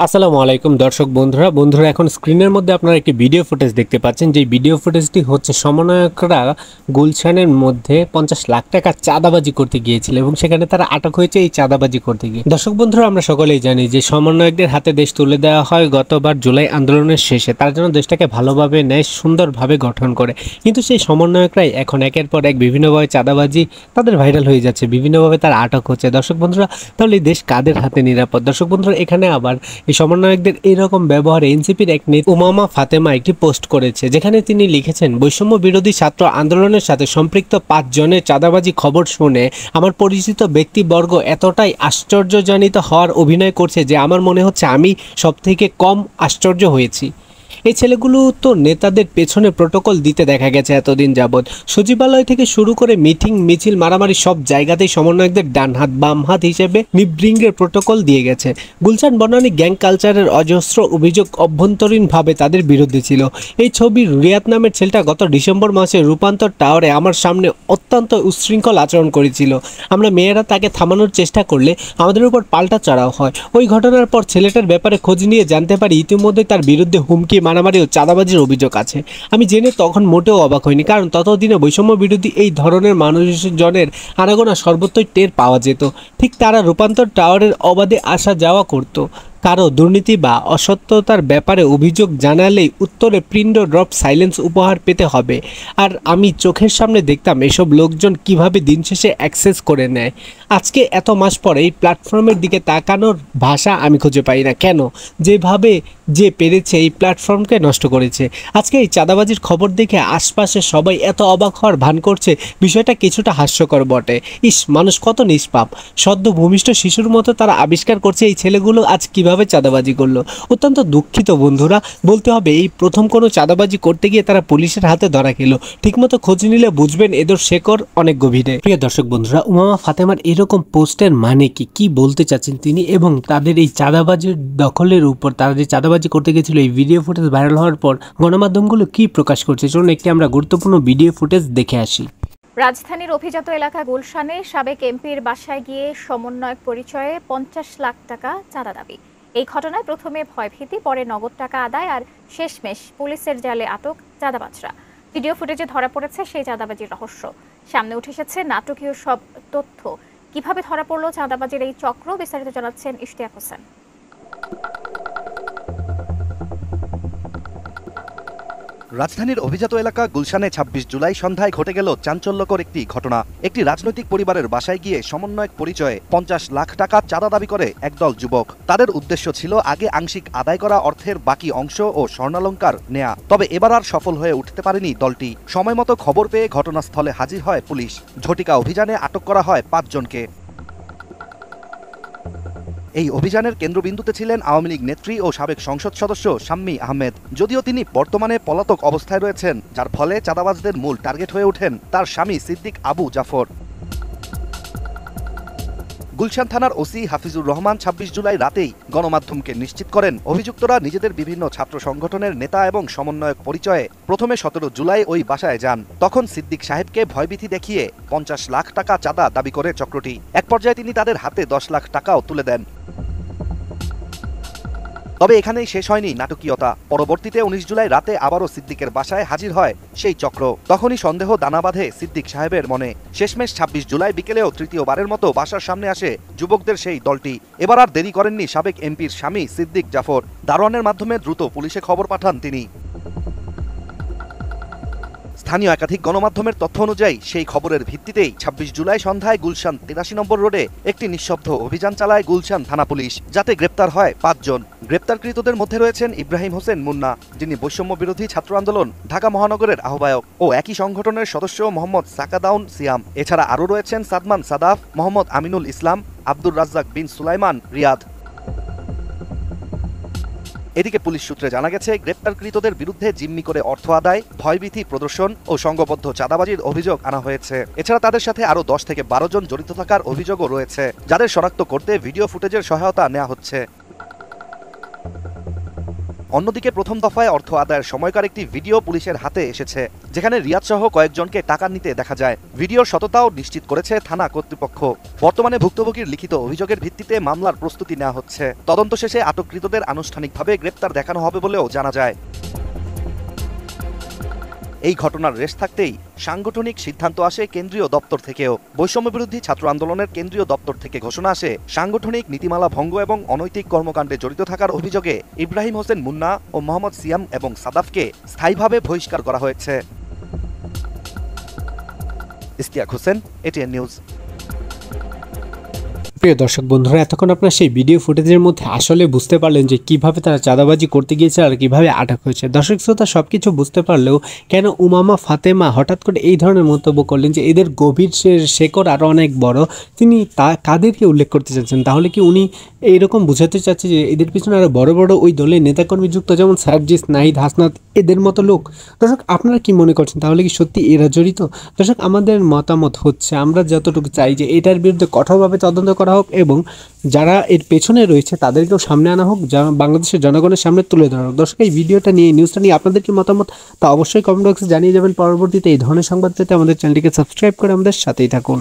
আসসালামু আলাইকুম দর্শক বন্ধুরা এখন স্ক্রিনের মধ্যে আপনারা একটি ভিডিও ফুটেজ দেখতে পাচ্ছেন। যে ভিডিও ফুটেজটি হচ্ছে সমন্বয়করা গুলশানের মধ্যে 50 লাখ টাকা চাঁদাবাজি করতে গিয়েছিল এবং সেখানে তারা আটক হয়েছে এই চাঁদাবাজি করতে গিয়ে। দর্শক বন্ধুরা, আমরা সকলেই জানি যে সমন্বয়কদের হাতে দেশ তুলে দেওয়া হয় গতবার জুলাই আন্দোলনের শেষে, তার জন্য দেশটাকে ভালোভাবে নেয়, সুন্দরভাবে গঠন করে। কিন্তু সেই সমন্বয়করাই এখন একের পর এক বিভিন্নভাবে চাঁদাবাজি তাদের ভাইরাল হয়ে যাচ্ছে, বিভিন্নভাবে তারা আটক হচ্ছে। দর্শক বন্ধুরা, তাহলে এই দেশ কাদের হাতে নিরাপদ? দর্শক বন্ধুরা, এখানে আবার এই সমন্বয়কদের এরকম ব্যবহারে এনসিপির এক নেতা উমামা ফাতেমা একটি পোস্ট করেছে, যেখানে তিনি লিখেছেন, বৈষম্য বিরোধী ছাত্র আন্দোলনের সাথে সম্পৃক্ত 5 জনের চাঁদাবাজি খবর শুনে আমার পরিচিত ব্যক্তিবর্গ এতটাই আশ্চর্যজনিত হওয়ার অভিনয় করছে যে আমার মনে হচ্ছে আমি সবথেকে কম আশ্চর্য হয়েছি। এই ছেলেগুলো তো নেতাদের পেছনে প্রোটোকল দিতে দেখা গেছে এতদিন যাবৎ। সচিবালয় থেকে শুরু করে মিটিং মিছিল মারামারি সব জায়গাতেই সমন্বয়কদের ডান হাত বাম হাত হিসেবে নিবৃঙ্গের প্রোটোকল দিয়ে গেছে। গুলশান বনানী গ্যাং কালচারের অজস্র অভিযোগ অভ্যন্তরীণভাবে তাদের বিরুদ্ধে ছিল। এই ছবির রিয়াদ নামের ছেলেটা গত ডিসেম্বর মাসে রূপান্তর টাওয়ারে আমার সামনে অত্যন্ত উচ্ছৃঙ্খল আচরণ করেছিল। আমরা মেয়েরা তাকে থামানোর চেষ্টা করলে আমাদের উপর পাল্টা চড়াও হয়। ওই ঘটনার পর ছেলেটার ব্যাপারে খোঁজ নিয়ে জানতে পারি ইতিমধ্যে তার বিরুদ্ধে হুমকি, মারামারি ও চাঁদাবাজির অভিযোগ আছে। আমি জেনে তখন মোটেও অবাক হইনি, কারণ ততদিনে বৈষম্য বিরোধী এই ধরনের মানুষজনের আনাগোনা সর্বত্রই টের পাওয়া যেত। ঠিক তারা রূপান্তর টাওয়ারের অবাধে আসা যাওয়া করত। কারো দুর্নীতি বা অসত্যতার ব্যাপারে অভিযোগ জানালেই উত্তরে প্রিন্ট ড্রপ সাইলেন্স উপহার পেতে হবে। আর আমি চোখের সামনে দেখতাম এসব লোকজন কিভাবে দিন শেষে অ্যাক্সেস করে নেয়। আজকে এত মাস পরে এই প্ল্যাটফর্মের দিকে তাকানোর ভাষা আমি খুঁজে পাই না। কেন যেভাবে যে পেরেছে এই প্ল্যাটফর্মকে নষ্ট করেছে। আজকে এই চাঁদাবাজির খবর দেখে আশপাশে সবাই এত অবাক হওয়ার ভান করছে, বিষয়টা কিছুটা হাস্যকর বটে। ইস, মানুষ কত নিষ্পাপ। সদ্য ভূমিষ্ঠ শিশুর মতো তারা আবিষ্কার করছে এই ছেলেগুলো আজ কিভাবে চাঁদাবাজি করলো। অত্যন্ত দুঃখিত বন্ধুরা, বলতে হবে এই প্রথম কোনো চাঁদাবাজি করতে গিয়ে তারা পুলিশের হাতে ধরা খেলো। ঠিকমতো খোঁজ নিলে বুঝবেন এদের শেকড় অনেক গভীরে। প্রিয় দর্শক বন্ধুরা, উমামা ফাতেমার এরকম পোস্টের মানে কি বলতে চাচ্ছেন তিনি, এবং তাদের এই চাঁদাবাজির দখলের উপর তারা যে চাঁদাবাজি করতে গেছিল এই ভিডিও ফুটেজ ভাইরাল হওয়ার পর গণমাধ্যমগুলো কি প্রকাশ করছে, চলুন একটি আমরা গুরুত্বপূর্ণ ভিডিও ফুটেজ দেখে আসি। রাজধানীর অভিজাত এলাকা গুলশানে সাবেক এমপির বাসায় গিয়ে সমন্বয়ক পরিচয়ে 50 লাখ টাকা চাঁদা দাবি। এই ঘটনায় প্রথমে ভয়ভীতি, পরে নগদ টাকা আদায় আর শেষমেশ পুলিশের জালে আটক চাঁদাবাজরা। ভিডিও ফুটেজে ধরা পড়েছে সেই চাঁদাবাজির রহস্য। সামনে উঠে এসেছে নাটকীয় সব তথ্য। কিভাবে ধরা পড়লো চাঁদাবাজির এই চক্র, বিস্তারিত জানাচ্ছেন ইশতিয়াক হোসেন। রাজধানীর অভিজাত এলাকা গুলশানে ২৬ জুলাই সন্ধ্যায় ঘটে গেল চাঞ্চল্যকর একটি ঘটনা। একটি রাজনৈতিক পরিবারের বাসায় গিয়ে সমন্বয়ক পরিচয়ে 50 লাখ টাকা চাঁদা দাবি করে একদল যুবক। তাদের উদ্দেশ্য ছিল আগে আংশিক আদায় করা অর্থের বাকি অংশ ও স্বর্ণালংকার নেয়া। তবে এবার আর সফল হয়ে উঠতে পারেনি দলটি। সময়মতো খবর পেয়ে ঘটনাস্থলে হাজির হয় পুলিশ। ঝটিকা অভিযানে আটক করা হয় 5 জনকে। এই অভিযানের কেন্দ্রবিন্দুতে ছিলেন আওয়ামী লীগ নেত্রী ও সাবেক সংসদ সদস্য শাম্মী আহমেদ। যদিও তিনি বর্তমানে পলাতক অবস্থায় রয়েছেন, যার ফলে চাঁদাবাজদের মূল টার্গেট হয়ে ওঠেন তার স্বামী সিদ্দিক আবু জাফর। গুলশান থানার ওসি হাফিজুর রহমান ২৬ জুলাই রাতেই গণমাধ্যমকে নিশ্চিত করেন অভিযুক্তরা নিজেদের বিভিন্ন ছাত্র সংগঠনের নেতা এবং সমন্বয়ক পরিচয়ে প্রথমে ১৭ জুলাই ওই বাসায় যান। তখন সিদ্দিক সাহেবকে ভয়ভীতি দেখিয়ে 50 লাখ টাকা চাঁদা দাবি করে চক্রটি। এক পর্যায়ে তিনি তাদের হাতে 10 লাখ টাকাও তুলে দেন। তবে এখানেই শেষ হয়নি নাটকীয়তা। পরবর্তীতে ১৯ জুলাই রাতে আবারও সিদ্দিকের বাসায় হাজির হয় সেই চক্র। তখনই সন্দেহ দানা বাঁধে সিদ্দিক সাহেবের মনে। শেষমেশ ২৬ জুলাই বিকেলেও তৃতীয়বারের মতো বাসার সামনে আসে যুবকদের সেই দলটি। এবার আর দেরি করেননি সাবেক এমপির স্বামী সিদ্দিক জাফর। দারোয়ানের মাধ্যমে দ্রুত পুলিশে খবর পাঠান তিনি। স্থানীয় একাধিক গণমাধ্যমের তথ্য অনুযায়ী সেই খবরের ভিত্তিতেই ২৬ জুলাই সন্ধ্যায় গুলশান ৮৩ নম্বর রোডে একটি নিঃশব্দ অভিযান চালায় গুলশান থানা পুলিশ, যাতে গ্রেপ্তার হয় ৫ জন। গ্রেপ্তারকৃতদের মধ্যে রয়েছেন ইব্রাহিম হোসেন মুন্না, যিনি বৈষম্য বিরোধী ছাত্র আন্দোলন ঢাকা মহানগরের আহ্বায়ক, ও একই সংগঠনের সদস্য মোহাম্মদ সাকাদাউন সিয়াম। এছাড়া আরও রয়েছেন সাদমান সাদাফ, মোহাম্মদ আমিনুল ইসলাম, আব্দুর রাজ্জাক বিন সুলাইমান রিয়াদ। এদিকে পুলিশ সূত্রে জানা গেছে, গ্রেপ্তারকৃতদের বিরুদ্ধে জিম্মি করে অর্থ আদায়, ভয়ভীতি প্রদর্শন ও সংঘবদ্ধ চাঁদাবাজির অভিযোগ আনা হয়েছে। এছাড়া তাদের সাথে আরও ১০ থেকে ১২ জন জড়িত থাকার অভিযোগও রয়েছে, যাদের শনাক্ত করতে ভিডিও ফুটেজের সহায়তা নেওয়া হচ্ছে। অন্যদিকে প্রথম দফায় অর্থ আদায়ের সময়কার একটি ভিডিও পুলিশের হাতে এসেছে, যেখানে রিয়াদ সহ কয়েকজনকে টাকা নিতে দেখা যায়। ভিডিওর সততাও নিশ্চিত করেছে থানা কর্তৃপক্ষ। বর্তমানে ভুক্তভোগীর লিখিত অভিযোগের ভিত্তিতে মামলার প্রস্তুতি নেওয়া হচ্ছে। তদন্ত শেষে আটককৃতদের আনুষ্ঠানিকভাবে গ্রেপ্তার দেখানো হবে বলেও জানা যায়। এই ঘটনার রেশ থাকতেই সাংগঠনিক সিদ্ধান্ত আসে কেন্দ্রীয় দপ্তর থেকেও। বৈষম্যবিরোধী ছাত্র আন্দোলনের কেন্দ্রীয় দপ্তর থেকে ঘোষণা আসে, সাংগঠনিক নীতিমালা ভঙ্গ এবং অনৈতিক কর্মকাণ্ডে জড়িত থাকার অভিযোগে ইব্রাহিম হোসেন মুন্না ও মোহাম্মদ সিয়াম এবং সাদাফকে স্থায়ীভাবে বহিষ্কার করা হয়েছে। Ishtiaq Hossain, ATN news. প্রিয় দর্শক বন্ধুরা, এতক্ষণ আপনারা সেই ভিডিও ফুটেজের মধ্যে আসলে বুঝতে পারলেন যে কিভাবে তারা চাঁদাবাজি করতে গিয়েছে আর কিভাবে আটক হয়েছে। দর্শক শ্রোতা সব কিছু বুঝতে পারলেও কেন উমামা ফাতেমা হঠাৎ করে এই ধরনের মন্তব্য করলেন যে এদের গভীর শেকড় আরও অনেক বড়, তিনি কাদেরকে উল্লেখ করতে চাচ্ছেন? তাহলে কি উনি এইরকম বোঝাতে চাচ্ছে যে এদের পিছনে আরও বড় বড় ওই দলের নেতাকর্মী যুক্ত, যেমন সার্জিস, নাহিদ, হাসনাত, এদের মতো লোক? দর্শক আপনারা কি মনে করছেন, তাহলে কি সত্যি এরা জড়িত? দর্শক আমাদের মতামত হচ্ছে, আমরা যতটুকু চাই যে এটার বিরুদ্ধে কঠোরভাবে তদন্ত করা হোক এবং যারা এর পেছনে রয়েছে তাদেরকেও সামনে আনা হোক, যা বাংলাদেশের জনগণের সামনে তুলে ধরা হোক। দর্শক এই ভিডিওটা নিয়ে, নিউজটা নিয়ে আপনাদের কি মতামত তা অবশ্যই কমেন্ট বক্সে জানিয়ে যাবেন। পরবর্তীতে এই ধরনের সংবাদ পেতে আমাদের চ্যানেলটিকে সাবস্ক্রাইব করে আমাদের সাথেই থাকুন।